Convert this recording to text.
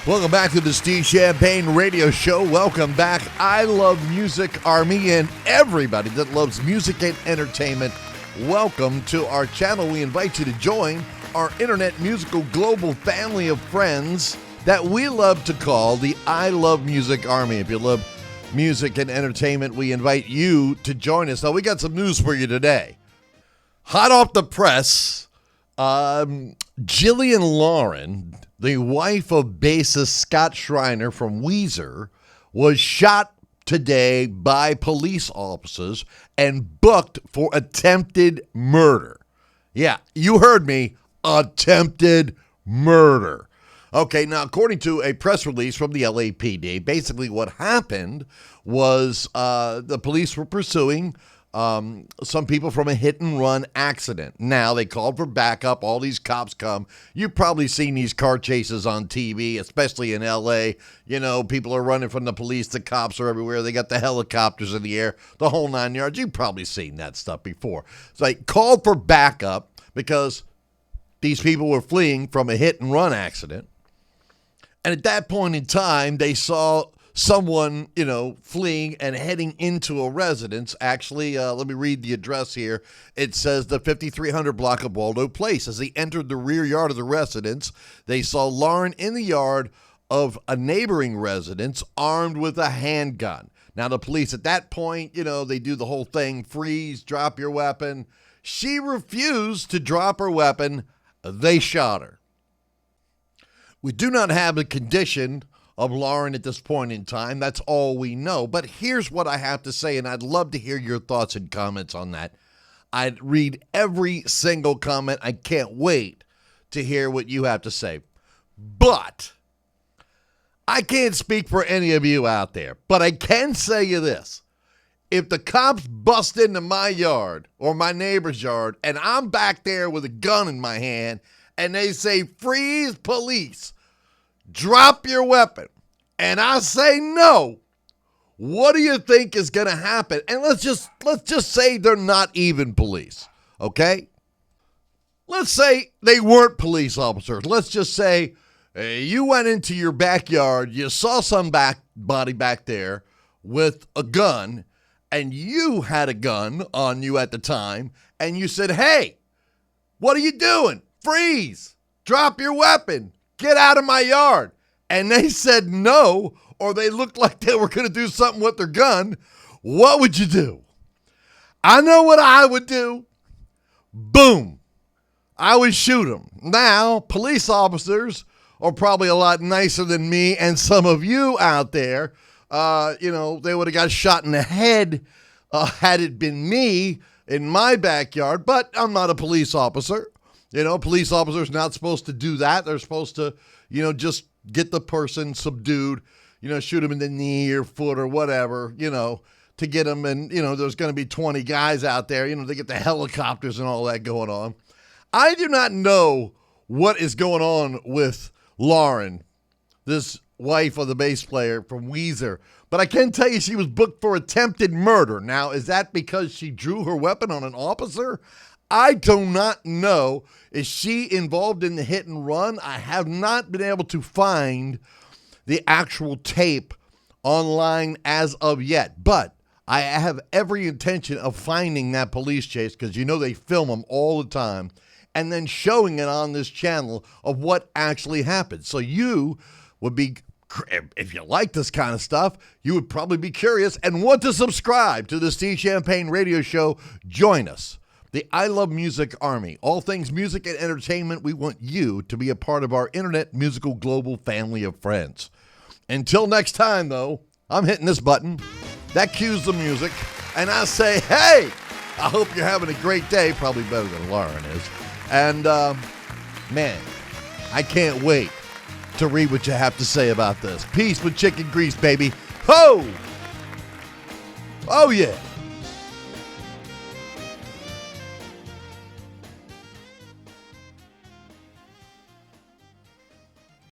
Welcome back to the Steve Champagne Radio Show. Welcome back. I love Music Army and everybody that loves music and entertainment. Welcome to our channel. We invite you to join our internet musical global family of friends that we love to call the I Love Music Army. If you love music and entertainment, we invite you to join us. Now, we got some news for you today. Hot off the press, Jillian Lauren, the wife of bassist Scott Schreiner from Weezer, was shot today by police officers and booked for attempted murder. Yeah, you heard me, attempted murder. Okay, now according to a press release from the LAPD, basically what happened was the police were pursuing some people from a hit-and-run accident. Now, they called for backup. All these cops come. You've probably seen these car chases on TV, especially in L.A. You know, people are running from the police. The cops are everywhere. They got the helicopters in the air, the whole 9 yards. You've probably seen that stuff before. So they called for backup because these people were fleeing from a hit-and-run accident. And at that point in time, they saw someone, fleeing and heading into a residence. Actually, let me read the address here. It says the 5300 block of Waldo Place. As they entered the rear yard of the residence, they saw Lauren in the yard of a neighboring residence armed with a handgun. Now, the police at that point, they do the whole thing, freeze, drop your weapon. She refused to drop her weapon. They shot her. We do not have a condition of Lauren at this point in time. That's all we know. But here's what I have to say, and I'd love to hear your thoughts and comments on that. I'd read every single comment. I can't wait to hear what you have to say. But I can't speak for any of you out there, but I can say you this. If the cops bust into my yard or my neighbor's yard and I'm back there with a gun in my hand and they say, freeze, police, drop your weapon, and I say no, what do you think is going to happen? And let's just say they're not even police, okay? Let's say they weren't police officers. Let's just say you went into your backyard, you saw somebody back there with a gun, and you had a gun on you at the time, and you said, hey, what are you doing? Freeze, drop your weapon, get out of my yard. And they said no, or they looked like they were going to do something with their gun. What would you do? I know what I would do. Boom. I would shoot them. Now, police officers are probably a lot nicer than me and some of you out there. They would have got shot in the head had it been me in my backyard, but I'm not a police officer. Police officers not supposed to do that. They're supposed to, just get the person subdued, shoot them in the knee or foot or whatever, to get them. And, there's going to be 20 guys out there, they get the helicopters and all that going on. I do not know what is going on with Lauren, this wife of the bass player from Weezer, but I can tell you she was booked for attempted murder. Now, is that because she drew her weapon on an officer? I do not know. Is she involved in the hit and run? I have not been able to find the actual tape online as of yet, but I have every intention of finding that police chase because they film them all the time and then showing it on this channel of what actually happened. So you would be, if you like this kind of stuff, you would probably be curious and want to subscribe to the Steve Champagne Radio Show. Join us. The I Love Music Army. All things music and entertainment, we want you to be a part of our internet musical global family of friends. Until next time, though, I'm hitting this button. That cues the music. And I say, hey, I hope you're having a great day. Probably better than Lauren is. And, man, I can't wait to read what you have to say about this. Peace with chicken grease, baby. Ho! Oh, yeah.